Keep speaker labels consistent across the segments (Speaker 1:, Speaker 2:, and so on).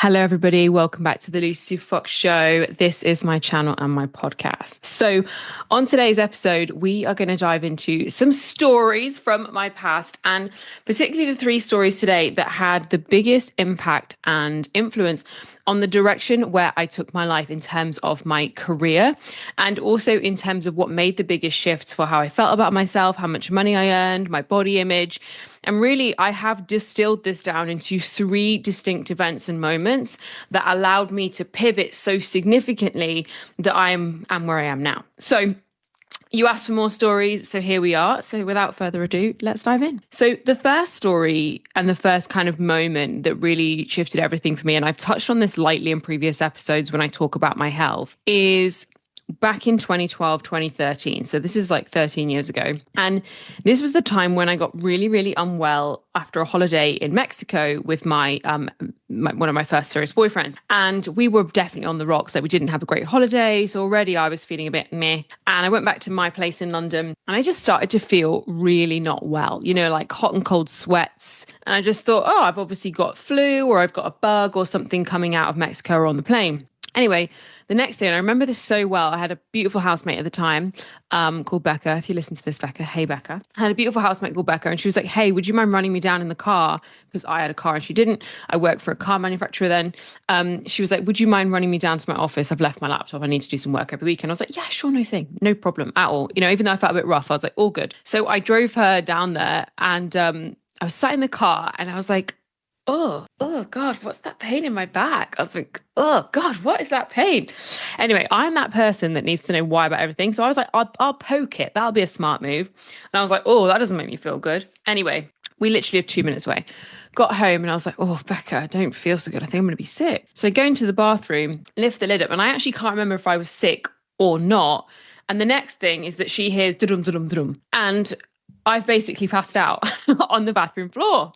Speaker 1: Hello, everybody. Welcome back to the Lucy Fox Show. This is my channel and my podcast. So, on today's episode, we are going to dive into some stories from my past, and particularly the 3 stories today that had the biggest impact and influence on the direction where I took my life in terms of my career, and also in terms of what made the biggest shifts for how I felt about myself, how much money I earned, my body image. And really, I have distilled this down into 3 distinct events and moments that allowed me to pivot so significantly that I'm where I am now. So you asked for more stories, so here we are. So without further ado, let's dive in. So the first story and the first kind of moment that really shifted everything for me, and I've touched on this lightly in previous episodes when I talk about my health, is back in 2012, 2013. So this is like 13 years ago. And this was the time when I got really, really unwell after a holiday in Mexico with my one of my first serious boyfriends. And we were definitely on the rocks. Like, we didn't have a great holiday. So already I was feeling a bit meh. And I went back to my place in London and I just started to feel really not well, like hot and cold sweats. And I just thought, oh, I've obviously got flu or I've got a bug or something coming out of Mexico or on the plane. Anyway, the next day, and I remember this so well, I had a beautiful housemate at the time called Becca. If you listen to this, Becca, hey, Becca. I had a beautiful housemate called Becca, and she was like, hey, would you mind running me down in the car? Because I had a car and she didn't. I worked for a car manufacturer then. She was like, would you mind running me down to my office? I've left my laptop. I need to do some work over the weekend. I was like, yeah, sure, no thing. No problem at all. Even though I felt a bit rough, I was like, all good. So I drove her down there and I was sat in the car and I was like, oh God, what's that pain in my back? I was like, oh God, what is that pain? Anyway, I'm that person that needs to know why about everything. So I was like, I'll poke it. That'll be a smart move. And I was like, oh, that doesn't make me feel good. Anyway, we literally live 2 minutes away. Got home and I was like, oh, Becca, I don't feel so good. I think I'm going to be sick. So I go into the bathroom, lift the lid up, and I actually can't remember if I was sick or not. And the next thing is that she hears dum dum dum, and I've basically passed out on the bathroom floor.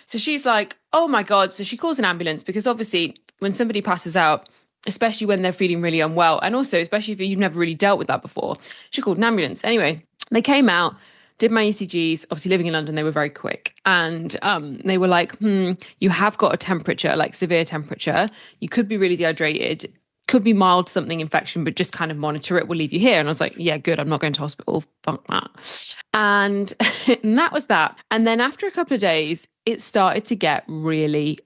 Speaker 1: So she's like, oh my God. So she calls an ambulance because obviously when somebody passes out, especially when they're feeling really unwell, and also especially if you've never really dealt with that before, she called an ambulance. Anyway, they came out, did my ECGs. Obviously living in London, they were very quick. And they were like, you have got a temperature, like severe temperature. You could be really dehydrated. Could be mild something infection, but just kind of monitor it. We'll leave you here. And I was like, yeah, good. I'm not going to hospital. Fuck that. And that was that. And then after a couple of days, it started to get really,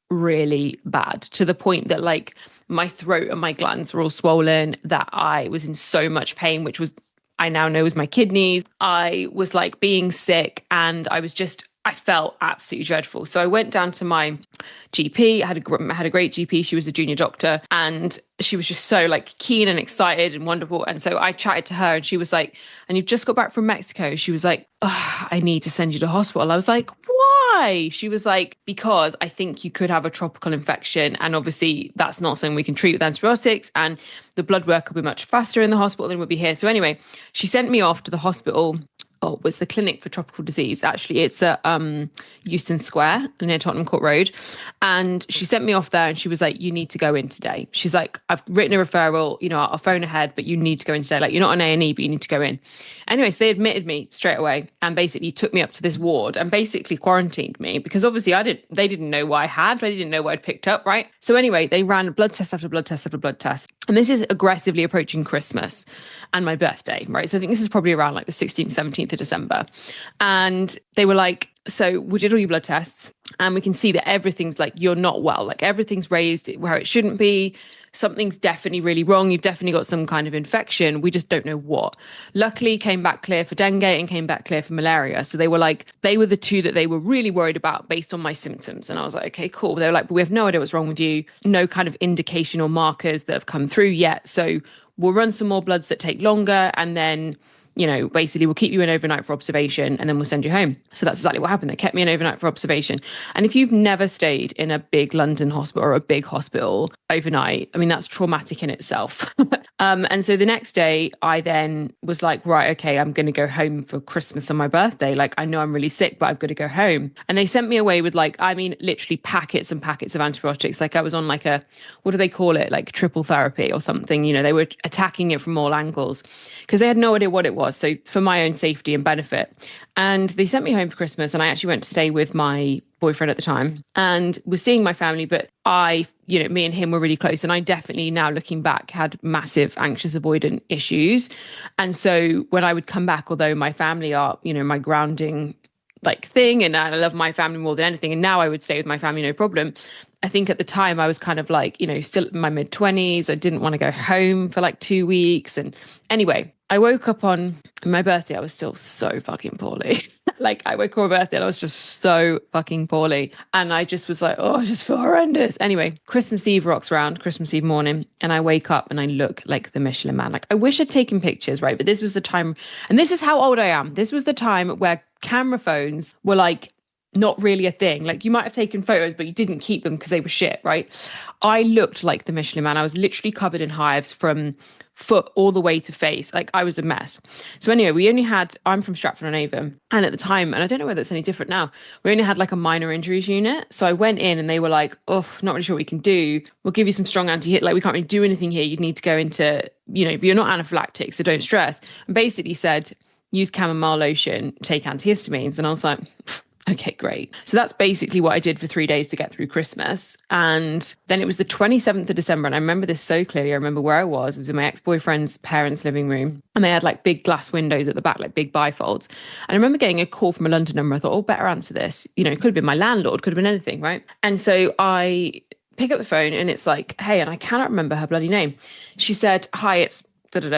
Speaker 1: really bad, to the point that like my throat and my glands were all swollen, that I was in so much pain, which was, I now know, was my kidneys. I was like being sick and I felt absolutely dreadful. So I went down to my GP. I had a great GP. She was a junior doctor and she was just so like keen and excited and wonderful. And so I chatted to her and she was like, and you've just got back from Mexico. She was like, oh, I need to send you to hospital. I was like, why? She was like, because I think you could have a tropical infection. And obviously that's not something we can treat with antibiotics. And the blood work will be much faster in the hospital than it would be here. So anyway, she sent me off to the hospital. Oh, it was the Clinic for Tropical Disease. Actually, it's at Euston Square near Tottenham Court Road. And she sent me off there and she was like, you need to go in today. She's like, I've written a referral, I'll phone ahead, but you need to go in today. Like, you're not an A&E, but you need to go in. Anyway, so they admitted me straight away and basically took me up to this ward and basically quarantined me because obviously they didn't know what I had. They didn't know what I'd picked up, right? So anyway, they ran blood test after blood test after blood test. And this is aggressively approaching Christmas and my birthday, right? So I think this is probably around like the 16th, 17th of December. And they were like, so we did all your blood tests and we can see that everything's like, you're not well, like everything's raised where it shouldn't be. Something's definitely really wrong. You've definitely got some kind of infection. We just don't know what. Luckily came back clear for dengue and came back clear for malaria. So they were the 2 that they were really worried about based on my symptoms. And I was like, okay, cool. They were like, but we have no idea what's wrong with you. No kind of indication or markers that have come through yet. So we'll run some more bloods that take longer and then basically we'll keep you in overnight for observation and then we'll send you home. So that's exactly what happened. They kept me in overnight for observation. And if you've never stayed in a big London hospital or a big hospital overnight, I mean, that's traumatic in itself. And so the next day I then was like, right, okay, I'm going to go home for Christmas on my birthday. Like, I know I'm really sick, but I've got to go home. And they sent me away with literally packets and packets of antibiotics. Like I was on like what do they call it? Like triple therapy or something. They were attacking it from all angles because they had no idea what it was. was. So for my own safety and benefit. And they sent me home for Christmas, and I actually went to stay with my boyfriend at the time and was seeing my family. But me and him were really close. And I definitely, now looking back, had massive anxious avoidant issues. And so when I would come back, although my family are, my grounding like thing, and I love my family more than anything, and now I would stay with my family, no problem. I think at the time I was kind of like, still in my mid-20s. I didn't want to go home for like 2 weeks. And anyway, I woke up on my birthday. I was still so fucking poorly. Like I woke up on my birthday and I was just so fucking poorly. And I just was like, oh, I just feel horrendous. Anyway, Christmas Eve rocks around, Christmas Eve morning, and I wake up and I look like the Michelin Man. Like I wish I'd taken pictures, right? But this was the time, and this is how old I am. This was the time where camera phones were like not really a thing. Like you might have taken photos, but you didn't keep them because they were shit, right? I looked like the Michelin Man. I was literally covered in hives from foot all the way to face. Like I was a mess. So anyway, I'm from Stratford-on-Avon. And at the time, and I don't know whether it's any different now, we only had like a minor injuries unit. So I went in and they were like, oh, not really sure what we can do. We'll give you some strong anti-hit. Like we can't really do anything here. You'd need to go into, but you're not anaphylactic, so don't stress. And basically said, use chamomile lotion, take antihistamines. And I was like, okay, great. So that's basically what I did for 3 days to get through Christmas. And then it was the 27th of December. And I remember this so clearly. I remember where I was. It was in my ex-boyfriend's parents' living room. And they had like big glass windows at the back, like big bifolds. And I remember getting a call from a London number. I thought, oh, better answer this. It could have been my landlord, could have been anything, right? And so I pick up the phone and it's like, hey, and I cannot remember her bloody name. She said, hi, it's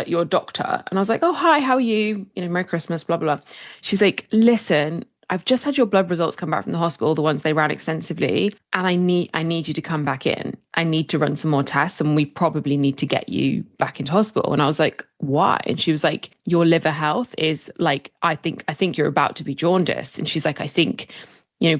Speaker 1: your doctor. And I was like, oh, hi, how are you? Merry Christmas, blah, blah, blah. She's like, listen, I've just had your blood results come back from the hospital, the ones they ran extensively, and I need you to come back in. I need to run some more tests, and we probably need to get you back into hospital. And I was like, why? And she was like, your liver health is like, I think you're about to be jaundiced. And she's like, I think,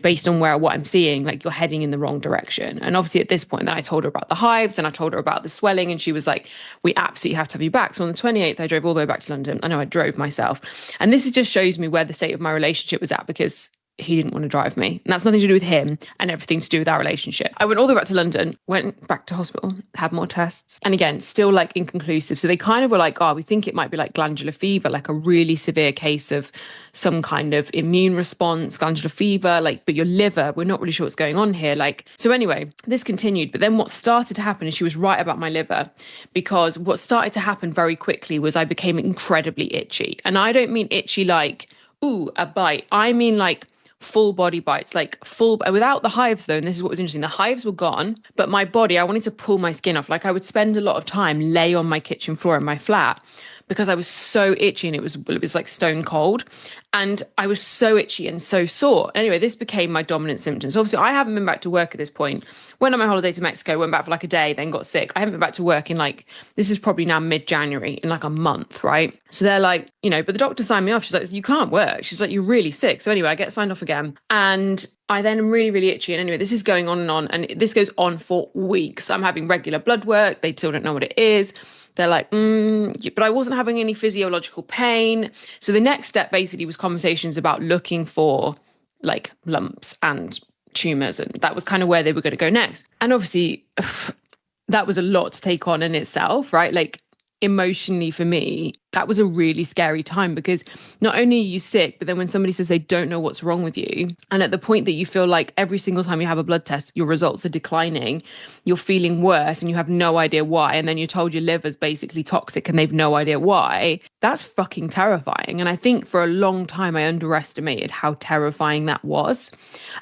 Speaker 1: based on what I'm seeing, like you're heading in the wrong direction. And obviously at this point, then I told her about the hives and I told her about the swelling, and she was like, we absolutely have to have you back. So on the 28th, I drove all the way back to London. I know I drove myself. And this just shows me where the state of my relationship was at, because he didn't want to drive me. And that's nothing to do with him and everything to do with our relationship. I went all the way back to London, went back to hospital, had more tests. And again, still like inconclusive. So they kind of were like, oh, we think it might be like glandular fever, like a really severe case of some kind of immune response, glandular fever, but your liver, we're not really sure what's going on here. So anyway, this continued. But then what started to happen, and she was right about my liver, because what started to happen very quickly was I became incredibly itchy. And I don't mean itchy like, ooh, a bite. I mean like full body bites, like full, without the hives though. And this is what was interesting. The hives were gone, but my body, I wanted to pull my skin off. Like I would spend a lot of time lay on my kitchen floor in my flat because I was so itchy, and it was like stone cold. And I was so itchy and so sore. Anyway, this became my dominant symptoms. Obviously, I haven't been back to work at this point. Went on my holiday to Mexico, went back for like a day, then got sick. I haven't been back to work in this is probably now mid-January, in like a month, right? So they're like, but the doctor signed me off. She's like, you can't work. She's like, you're really sick. So anyway, I get signed off again. And I then am really, really itchy. And anyway, this is going on. And this goes on for weeks. I'm having regular blood work. They still don't know what it is. They're like, but I wasn't having any physiological pain. So the next step basically was conversations about looking for like lumps and tumors. And that was kind of where they were going to go next. And obviously that was a lot to take on in itself, right? Like emotionally for me, that was a really scary time, because not only are you sick, but then when somebody says they don't know what's wrong with you, and at the point that you feel like every single time you have a blood test, your results are declining, you're feeling worse and you have no idea why, and then you're told your liver's basically toxic and they've no idea why, that's fucking terrifying. And I think for a long time, I underestimated how terrifying that was.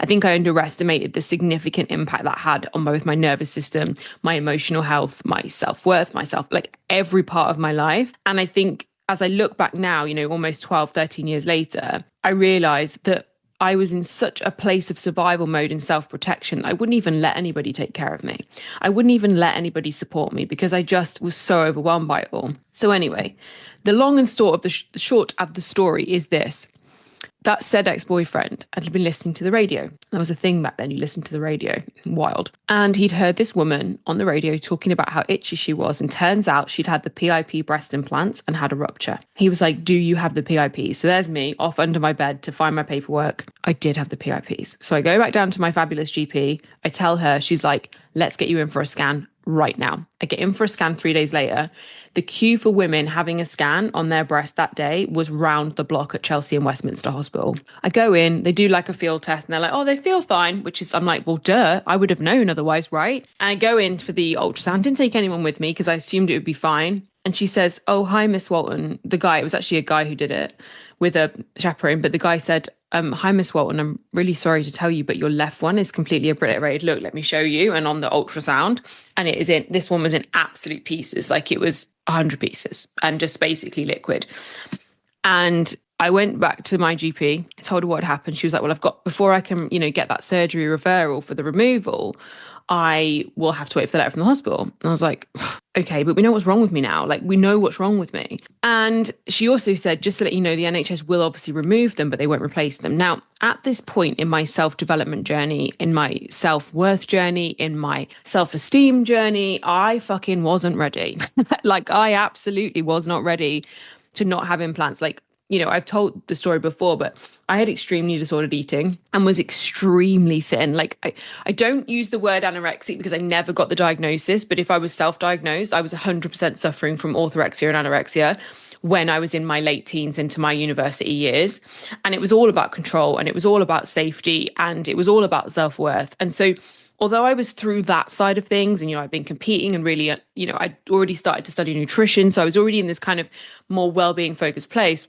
Speaker 1: I think I underestimated the significant impact that had on both my nervous system, my emotional health, my self-worth, like every part of my life. And I think as I look back now, almost 12, 13 years later, I realized that I was in such a place of survival mode and self-protection that I wouldn't even let anybody take care of me. I wouldn't even let anybody support me, because I just was so overwhelmed by it all. So anyway, the long and short of the story is this. That said ex-boyfriend had been listening to the radio. That was a thing back then. You listened to the radio. Wild. And he'd heard this woman on the radio talking about how itchy she was. And turns out she'd had the PIP breast implants and had a rupture. He was like, do you have the PIP? So there's me off under my bed to find my paperwork. I did have the PIPs. So I go back down to my fabulous GP. I tell her, she's like, let's get you in for a scan right now. I get in for a scan 3 days later. The queue for women having a scan on their breast that day was round the block at Chelsea and Westminster Hospital. I go in, they do like a field test, and they're like, oh, they feel fine, which is, I'm like, well, duh, I would have known otherwise, right? And I go in for the ultrasound, didn't take anyone with me because I assumed it would be fine. And she says, oh, hi, Miss Walton. The guy, it was actually a guy who did it with a chaperone, but the guy said, hi, Miss Walton, I'm really sorry to tell you, but your left one is completely obliterated. Look, let me show you. And on the ultrasound, and this one was in absolute pieces, like it was 100 pieces and just basically liquid. And I went back to my GP, told her what happened. She was like, well, before I can, get that surgery referral for the removal, I will have to wait for the letter from the hospital. And I was like, okay, but we know what's wrong with me now. Like, we know what's wrong with me. And she also said, just to let you know, the NHS will obviously remove them, but they won't replace them. Now, at this point in my self-development journey, in my self-worth journey, in my self-esteem journey, I fucking wasn't ready. Like, I absolutely was not ready to not have implants. Like, I've told the story before, but I had extremely disordered eating and was extremely thin. Like I don't use the word anorexic because I never got the diagnosis, but if I was self-diagnosed, I was 100% suffering from orthorexia and anorexia when I was in my late teens into my university years. And it was all about control, and it was all about safety, and it was all about self-worth. And so although I was through that side of things, and, I'd been competing and really, I'd already started to study nutrition. So I was already in this kind of more well-being focused place.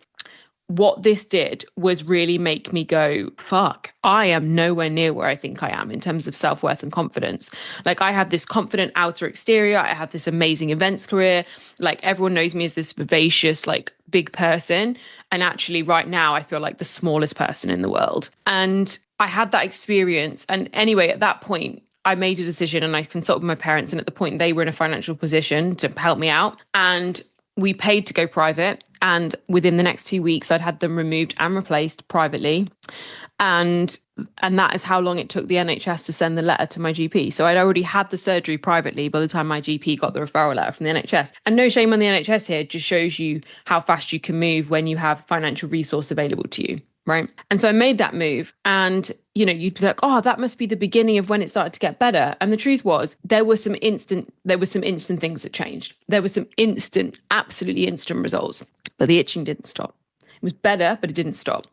Speaker 1: What this did was really make me go, fuck, I am nowhere near where I think I am in terms of self-worth and confidence. Like, I have this confident outer exterior. I have this amazing events career. Like, everyone knows me as this vivacious, like, big person. And actually right now I feel like the smallest person in the world. And I had that experience. And anyway, at that point, I made a decision and I consulted with my parents. And at the point, they were in a financial position to help me out. And we paid to go private. And within the next 2 weeks, I'd had them removed and replaced privately. And that is how long it took the NHS to send the letter to my GP. So I'd already had the surgery privately by the time my GP got the referral letter from the NHS. And no shame on the NHS here, it just shows you how fast you can move when you have financial resource available to you. Right. And so I made that move, and, you'd be like, oh, that must be the beginning of when it started to get better. And the truth was there were some instant things that changed. There were some absolutely instant results, but the itching didn't stop. It was better, but it didn't stop.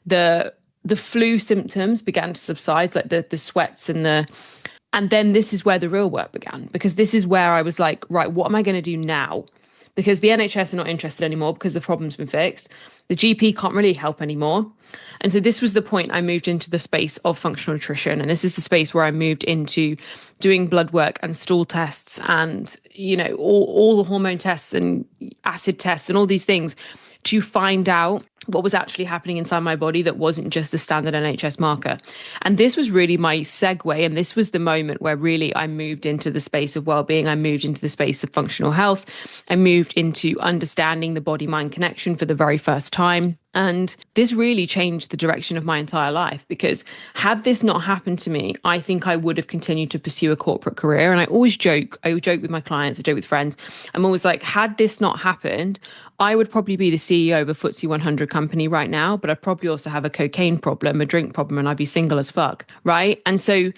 Speaker 1: The flu symptoms began to subside, like the sweats and then this is where the real work began, because this is where I was like, right, what am I going to do now? Because the NHS are not interested anymore because the problem's been fixed. The GP can't really help anymore. And so this was the point I moved into the space of functional nutrition. And this is the space where I moved into doing blood work and stool tests and, all the hormone tests and acid tests and all these things to find out what was actually happening inside my body that wasn't just a standard NHS marker. And this was really my segue. And this was the moment where really I moved into the space of well-being. I moved into the space of functional health. I moved into understanding the body-mind connection for the very first time. And this really changed the direction of my entire life, because had this not happened to me, I think I would have continued to pursue a corporate career. And I joke with my clients, I joke with friends. I'm always like, had this not happened, I would probably be the CEO of a FTSE 100 company right now, but I'd probably also have a cocaine problem, a drink problem, and I'd be single as fuck, right? And so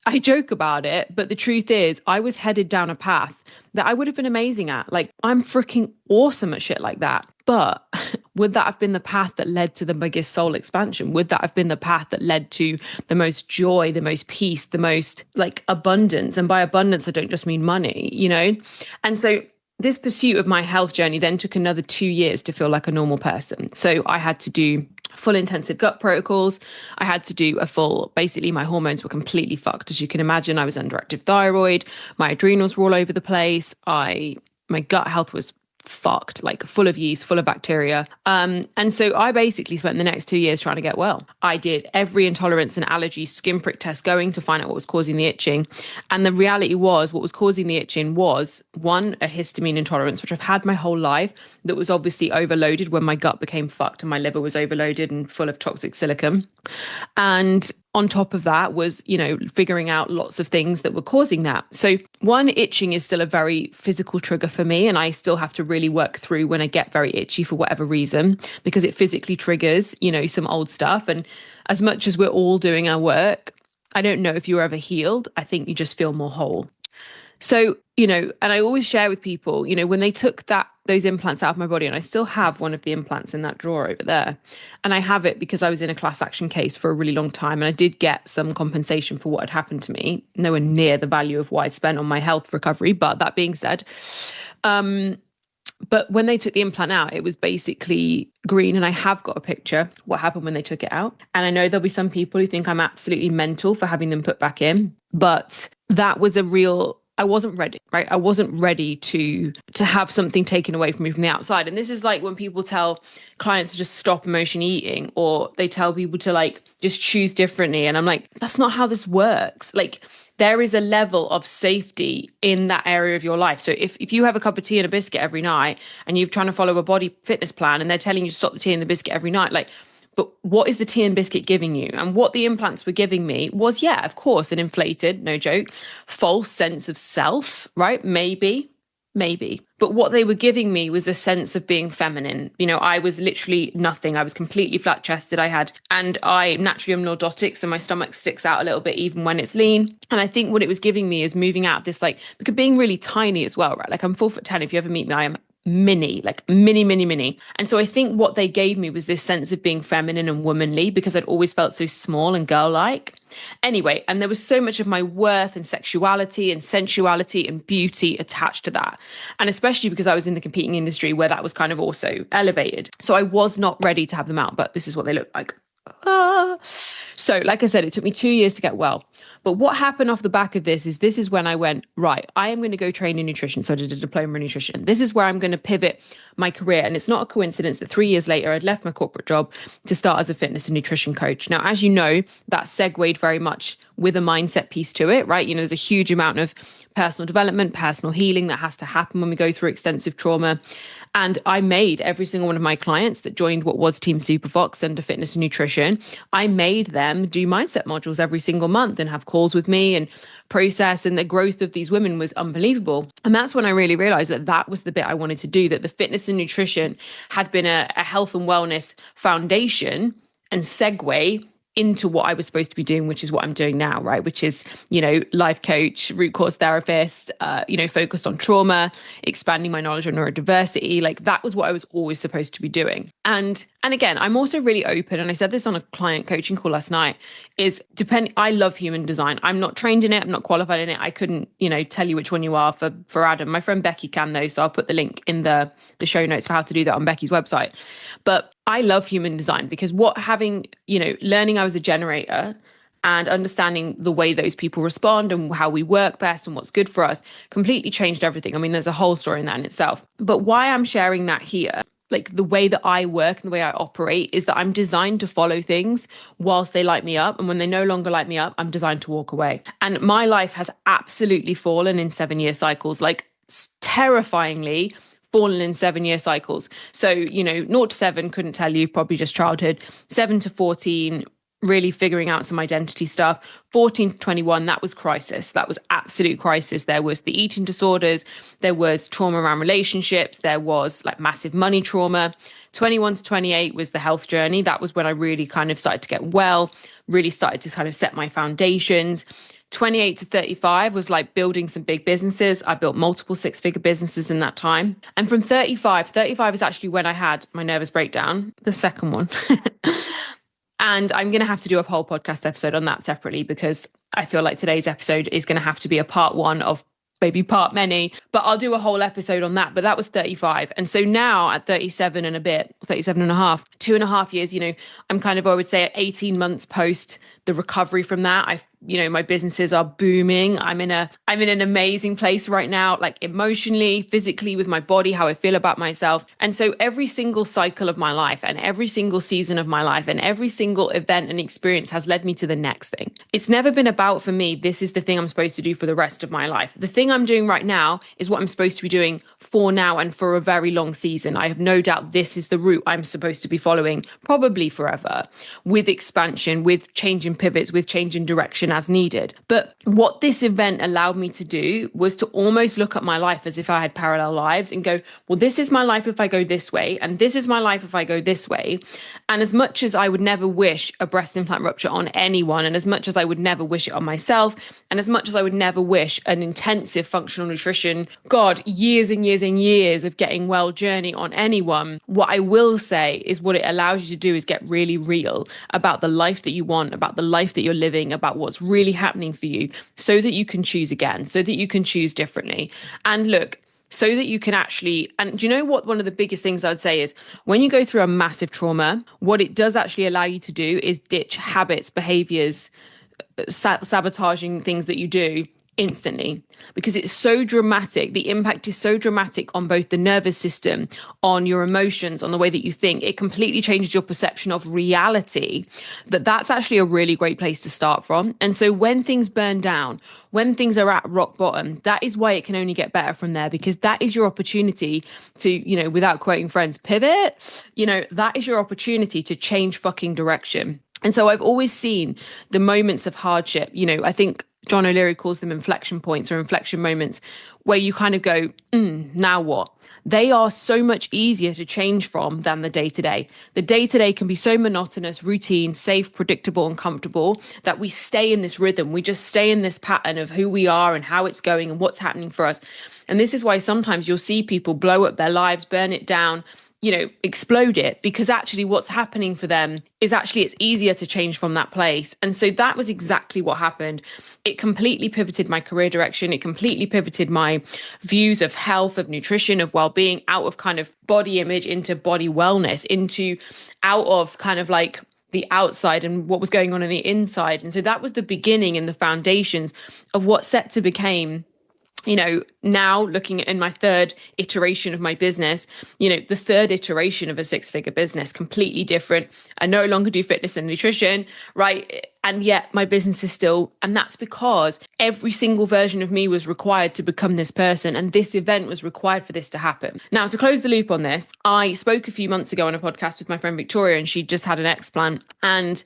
Speaker 1: I joke about it, but the truth is I was headed down a path that I would have been amazing at. Like, I'm freaking awesome at shit like that. But would that have been the path that led to the biggest soul expansion? Would that have been the path that led to the most joy, the most peace, the most like abundance? And by abundance, I don't just mean money, And so this pursuit of my health journey then took another 2 years to feel like a normal person. So I had to do full intensive gut protocols. I had to do basically my hormones were completely fucked. As you can imagine, I was underactive thyroid. My adrenals were all over the place. My gut health was fucked, like full of yeast, full of bacteria. And so I basically spent the next 2 years trying to get well. I did every intolerance and allergy skin prick test going to find out what was causing the itching. And the reality was what was causing the itching was, one, a histamine intolerance, which I've had my whole life, that was obviously overloaded when my gut became fucked and my liver was overloaded and full of toxic silicon. And on top of that was, figuring out lots of things that were causing that. So one, itching is still a very physical trigger for me. And I still have to really work through when I get very itchy for whatever reason, because it physically triggers, some old stuff. And as much as we're all doing our work, I don't know if you're ever healed. I think you just feel more whole. So, and I always share with people, when they took those implants out of my body, and I still have one of the implants in that drawer over there. And I have it because I was in a class action case for a really long time. And I did get some compensation for what had happened to me, nowhere near the value of what I'd spent on my health recovery. But that being said, but when they took the implant out, it was basically green. And I have got a picture what happened when they took it out. And I know there'll be some people who think I'm absolutely mental for having them put back in. But that was I wasn't ready, right? I wasn't ready to have something taken away from me from the outside. And this is like when people tell clients to just stop emotion eating, or they tell people to like just choose differently. And I'm like, that's not how this works. Like, there is a level of safety in that area of your life. So if you have a cup of tea and a biscuit every night and you're trying to follow a body fitness plan and they're telling you to stop the tea and the biscuit every night, like, but what is the tea and biscuit giving you? And what the implants were giving me was, yeah, of course, an inflated, no joke, false sense of self, right? Maybe. But what they were giving me was a sense of being feminine. I was literally nothing. I was completely flat chested. And I naturally am lordotic, so my stomach sticks out a little bit even when it's lean. And I think what it was giving me is moving out of this, like, because being really tiny as well, right? Like, I'm 4'10". If you ever meet me, I am mini, like mini. And so I think what they gave me was this sense of being feminine and womanly, because I'd always felt so small and girl-like. Anyway, and there was so much of my worth and sexuality and sensuality and beauty attached to that. And especially because I was in the competing industry where that was kind of also elevated. So I was not ready to have them out, but this is what they look like. So like I said, it took me 2 years to get well. But what happened off the back of this is when I went, right, I am going to go train in nutrition. So I did a diploma in nutrition. This is where I'm going to pivot my career. And it's not a coincidence that 3 years later, I'd left my corporate job to start as a fitness and nutrition coach. Now, as you know, that segued very much with a mindset piece to it, right? There's a huge amount of personal development, personal healing that has to happen when we go through extensive trauma. And I made every single one of my clients that joined what was Team Superfox under fitness and nutrition, I made them do mindset modules every single month and have calls with me and process. And the growth of these women was unbelievable. And that's when I really realized that was the bit I wanted to do, that the fitness and nutrition had been a health and wellness foundation and segue into what I was supposed to be doing, which is what I'm doing now, right? Which is, life coach, root cause therapist, focused on trauma, expanding my knowledge on neurodiversity. Like, that was what I was always supposed to be doing. And again, I'm also really open. And I said this on a client coaching call last night, I love human design. I'm not trained in it. I'm not qualified in it. I couldn't, tell you which one you are for Adam. My friend Becky can though. So I'll put the link in the show notes for how to do that on Becky's website. But I love human design because learning I was a generator and understanding the way those people respond and how we work best and what's good for us completely changed everything. I mean, there's a whole story in that in itself. But why I'm sharing that here, like the way that I work and the way I operate, is that I'm designed to follow things whilst they light me up. And when they no longer light me up, I'm designed to walk away. And my life has absolutely fallen in 7-year cycles, like terrifyingly fallen in 7-year cycles. So, 0 to 7, couldn't tell you, probably just childhood. 7 to 14, really figuring out some identity stuff. 14 to 21, that was crisis. That was absolute crisis. There was the eating disorders. There was trauma around relationships. There was like massive money trauma. 21 to 28 was the health journey. That was when I really kind of started to get well, really started to kind of set my foundations. 28 to 35 was like building some big businesses. I built multiple 6-figure businesses in that time. And from 35 is actually when I had my nervous breakdown, the second one. And I'm going to have to do a whole podcast episode on that separately, because I feel like today's episode is going to have to be a part one of maybe part many, but I'll do a whole episode on that. But that was 35. And so now at 37 and a bit, 37 and a half, 2.5 years, I'm kind of, I would say at 18 months post the recovery from that. My businesses are booming. I'm in an amazing place right now, like emotionally, physically, with my body, how I feel about myself. And so every single cycle of my life and every single season of my life and every single event and experience has led me to the next thing. It's never been about, for me, this is the thing I'm supposed to do for the rest of my life. The thing I'm doing right now is what I'm supposed to be doing for now and for a very long season. I have no doubt this is the route I'm supposed to be following, probably forever, with expansion, with changing pivots, with changing direction as needed. But what this event allowed me to do was to almost look at my life as if I had parallel lives and go, well, this is my life if I go this way, and this is my life if I go this way. And as much as I would never wish a breast implant rupture on anyone, and as much as I would never wish it on myself, And as much as I would never wish an intensive functional nutrition, God, years and years and years of getting well journey on anyone, what I will say is what it allows you to do is get really real about the life that you want, about the life that you're living, about what's really happening for you, so that you can choose again, so that you can choose differently. And look, so that you can actually, and do you know what one of the biggest things I'd say is when you go through a massive trauma, what it does actually allow you to do is ditch habits, behaviors, sabotaging things that you do instantly, because it's so dramatic. The impact is so dramatic on both the nervous system, on your emotions, on the way that you think. It completely changes your perception of reality. That's actually a really great place to start from. And so when things burn down, when things are at rock bottom, that is why it can only get better from there, because that is your opportunity to, without quoting Friends, pivot. That is your opportunity to change fucking direction. And so I've always seen the moments of hardship. I think John O'Leary calls them inflection points or inflection moments, where you kind of go, now what? They are so much easier to change from than the day-to-day. The day-to-day can be so monotonous, routine, safe, predictable, and comfortable that we stay in this rhythm. We just stay in this pattern of who we are and how it's going and what's happening for us. And this is why sometimes you'll see people blow up their lives, burn it down, explode it, because actually what's happening for them is actually it's easier to change from that place. And so that was exactly what happened. It completely pivoted my career direction. It completely pivoted my views of health, of nutrition, of well-being, out of kind of body image into body wellness, into out of kind of like the outside and what was going on in the inside. And so that was the beginning and the foundations of what set to became, now looking in my third iteration of my business, the third iteration of a six-figure business, completely different. I no longer do fitness and nutrition, right? And yet my business is still, and that's because every single version of me was required to become this person. And this event was required for this to happen. Now, to close the loop on this, I spoke a few months ago on a podcast with my friend Victoria, and she just had an explant. And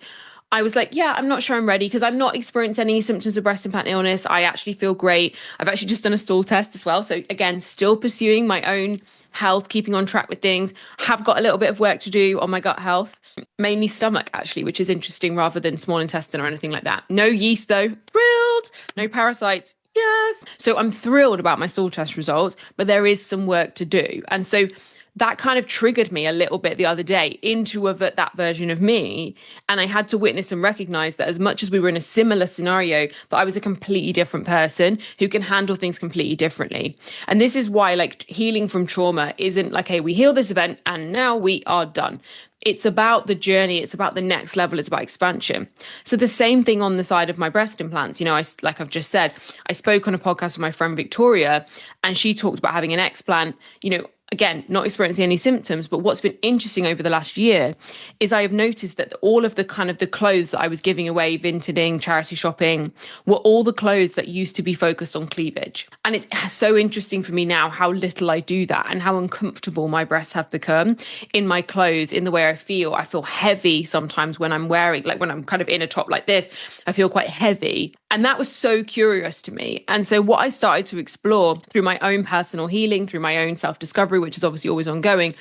Speaker 1: I was like, yeah, I'm not sure I'm ready because I'm not experiencing any symptoms of breast implant illness. I actually feel great. I've actually just done a stool test as well. So again, still pursuing my own health, keeping on track with things. Have got a little bit of work to do on my gut health, mainly stomach actually, which is interesting rather than small intestine or anything like that. No yeast though, thrilled. No parasites. Yes. So I'm thrilled about my stool test results, but there is some work to do. And so that kind of triggered me a little bit the other day into that version of me. And I had to witness and recognize that as much as we were in a similar scenario, that I was a completely different person who can handle things completely differently. And this is why like healing from trauma isn't like, hey, we heal this event and now we are done. It's about the journey. It's about the next level. It's about expansion. So the same thing on the side of my breast implants. Like I've just said, I spoke on a podcast with my friend Victoria, and she talked about having an explant, again, not experiencing any symptoms, but what's been interesting over the last year is I have noticed that all of the kind of the clothes that I was giving away, vintaging, charity shopping, were all the clothes that used to be focused on cleavage. And it's so interesting for me now how little I do that and how uncomfortable my breasts have become in my clothes, in the way I feel. I feel heavy sometimes when I'm wearing, like when I'm kind of in a top like this, I feel quite heavy. And that was so curious to me. And so what I started to explore through my own personal healing, through my own self-discovery, which is obviously always ongoing,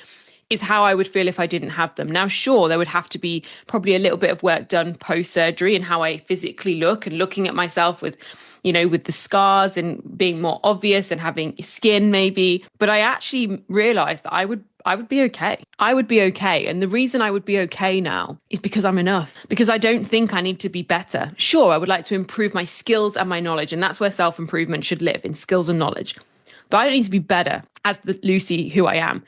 Speaker 1: is how I would feel if I didn't have them. Now, sure, there would have to be probably a little bit of work done post-surgery and how I physically look, and looking at myself with the scars and being more obvious and having skin maybe. But I actually realized that I would be okay. I would be okay. And the reason I would be okay now is because I'm enough, because I don't think I need to be better. Sure, I would like to improve my skills and my knowledge. And that's where self-improvement should live, in skills and knowledge. But I don't need to be better as the Lucy who I am.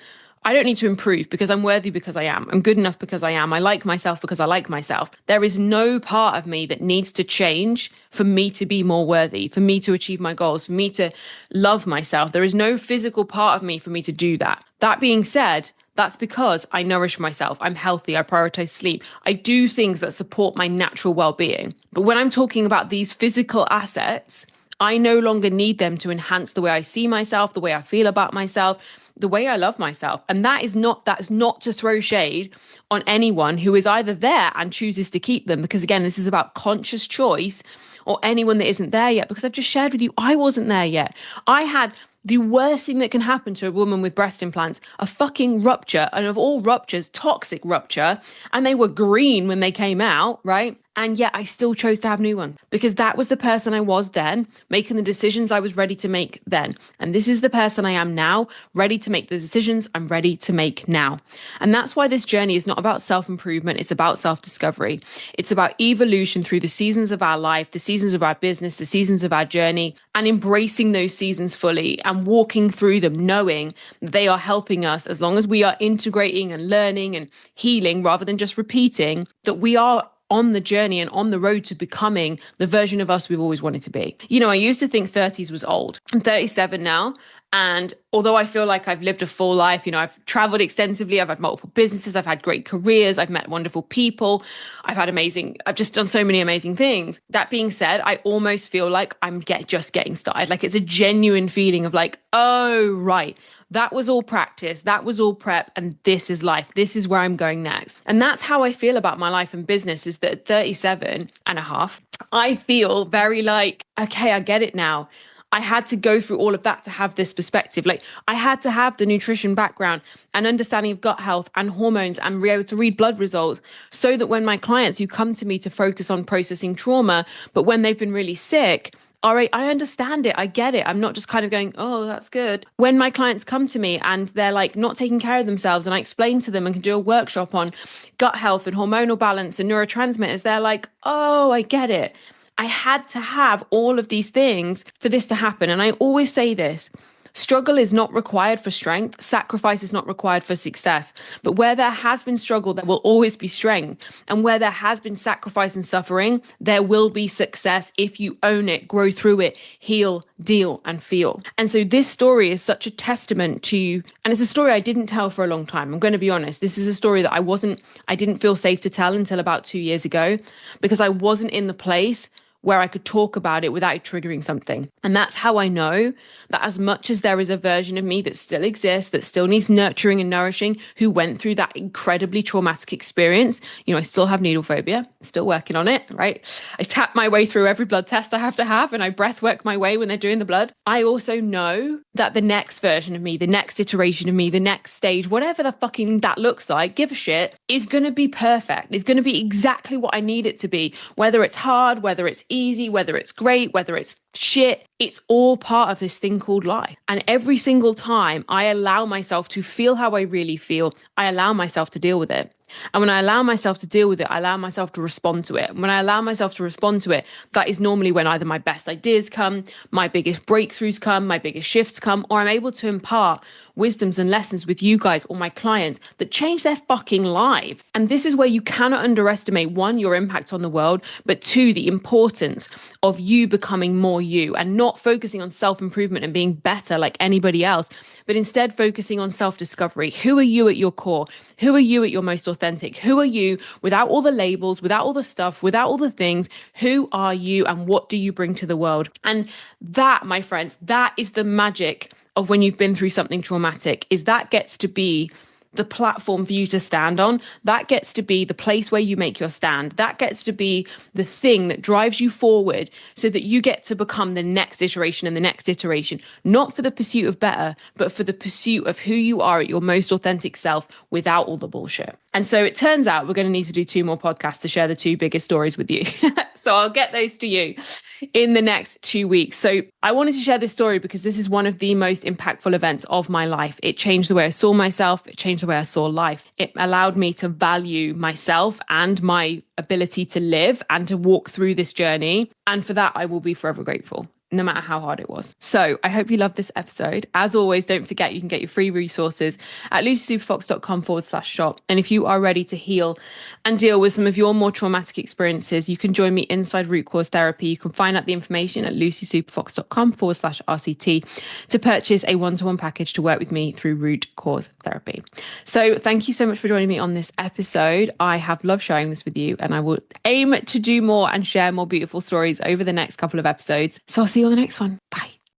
Speaker 1: I don't need to improve because I'm worthy because I am. I'm good enough because I am. I like myself because I like myself. There is no part of me that needs to change for me to be more worthy, for me to achieve my goals, for me to love myself. There is no physical part of me for me to do that. That being said, that's because I nourish myself. I'm healthy. I prioritize sleep. I do things that support my natural well-being. But when I'm talking about these physical assets, I no longer need them to enhance the way I see myself, the way I feel about myself, the way I love myself. And that's not to throw shade on anyone who is either there and chooses to keep them, because again, this is about conscious choice, or anyone that isn't there yet, because I've just shared with you, I wasn't there yet. I had the worst thing that can happen to a woman with breast implants, a fucking rupture, and of all ruptures, toxic rupture, and they were green when they came out, right? And yet I still chose to have new ones because that was the person I was then, making the decisions I was ready to make then. And this is the person I am now, ready to make the decisions I'm ready to make now. And that's why this journey is not about self-improvement. It's about self-discovery. It's about evolution through the seasons of our life, the seasons of our business, the seasons of our journey, and embracing those seasons fully and walking through them, knowing that they are helping us as long as we are integrating and learning and healing rather than just repeating, that we are on the journey and on the road to becoming the version of us we've always wanted to be. You know, I used to think 30s was old. I'm 37 now. And although I feel like I've lived a full life, you know, I've traveled extensively, I've had multiple businesses, I've had great careers, I've met wonderful people, I've just done so many amazing things. That being said, I almost feel like I'm just getting started. Like it's a genuine feeling of like, oh, right. That was all practice. That was all prep. And this is life. This is where I'm going next. And that's how I feel about my life and business is that at 37 and a half, I feel very like, okay, I get it now. I had to go through all of that to have this perspective. Like I had to have the nutrition background and understanding of gut health and hormones and be able to read blood results so that when my clients who come to me to focus on processing trauma, but when they've been really sick, all right, I understand it. I get it. I'm not just kind of going, oh, that's good. When my clients come to me and they're like not taking care of themselves and I explain to them and can do a workshop on gut health and hormonal balance and neurotransmitters, they're like, oh, I get it. I had to have all of these things for this to happen. And I always say this. Struggle is not required for strength. Sacrifice is not required for success. But where there has been struggle, there will always be strength. And where there has been sacrifice and suffering, there will be success if you own it, grow through it, heal, deal, and feel. And so this story is such a testament to, and it's a story I didn't tell for a long time. I'm going to be honest. This is a story that I didn't feel safe to tell until about 2 years ago because I wasn't in the place where I could talk about it without triggering something. And that's how I know that as much as there is a version of me that still exists, that still needs nurturing and nourishing, who went through that incredibly traumatic experience, you know, I still have needle phobia, still working on it, right? I tap my way through every blood test I have to have and I breath work my way when they're doing the blood. I also know that the next version of me, the next iteration of me, the next stage, whatever the fucking that looks like, give a shit, is going to be perfect. It's going to be exactly what I need it to be, whether it's hard, whether it's easy, whether it's great, whether it's shit, it's all part of this thing called life. And every single time I allow myself to feel how I really feel, I allow myself to deal with it. And when I allow myself to deal with it, I allow myself to respond to it. And when I allow myself to respond to it, that is normally when either my best ideas come, my biggest breakthroughs come, my biggest shifts come, or I'm able to impart wisdoms and lessons with you guys or my clients that change their fucking lives. And this is where you cannot underestimate, one, your impact on the world, but two, the importance of you becoming more you and not focusing on self-improvement and being better like anybody else, but instead focusing on self-discovery. Who are you at your core? Who are you at your most authentic? Who are you without all the labels, without all the stuff, without all the things? Who are you and what do you bring to the world? And that, my friends, that is the magic of when you've been through something traumatic, is that gets to be the platform for you to stand on. That gets to be the place where you make your stand. That gets to be the thing that drives you forward so that you get to become the next iteration and the next iteration, not for the pursuit of better, but for the pursuit of who you are at your most authentic self without all the bullshit. And so it turns out we're going to need to do 2 more podcasts to share the 2 biggest stories with you. So I'll get those to you in the next 2 weeks. So I wanted to share this story because this is one of the most impactful events of my life. It changed the way I saw myself. It changed the way I saw life. It allowed me to value myself and my ability to live and to walk through this journey. And for that, I will be forever grateful, no matter how hard it was. So I hope you loved this episode. As always, don't forget you can get your free resources at lucysuperfox.com/shop. And if you are ready to heal and deal with some of your more traumatic experiences, you can join me inside Root Cause Therapy. You can find out the information at lucysuperfox.com/RCT to purchase a one-to-one package to work with me through Root Cause Therapy. So thank you so much for joining me on this episode. I have loved sharing this with you and I will aim to do more and share more beautiful stories over the next couple of episodes. So I'll see you on the next one. Bye.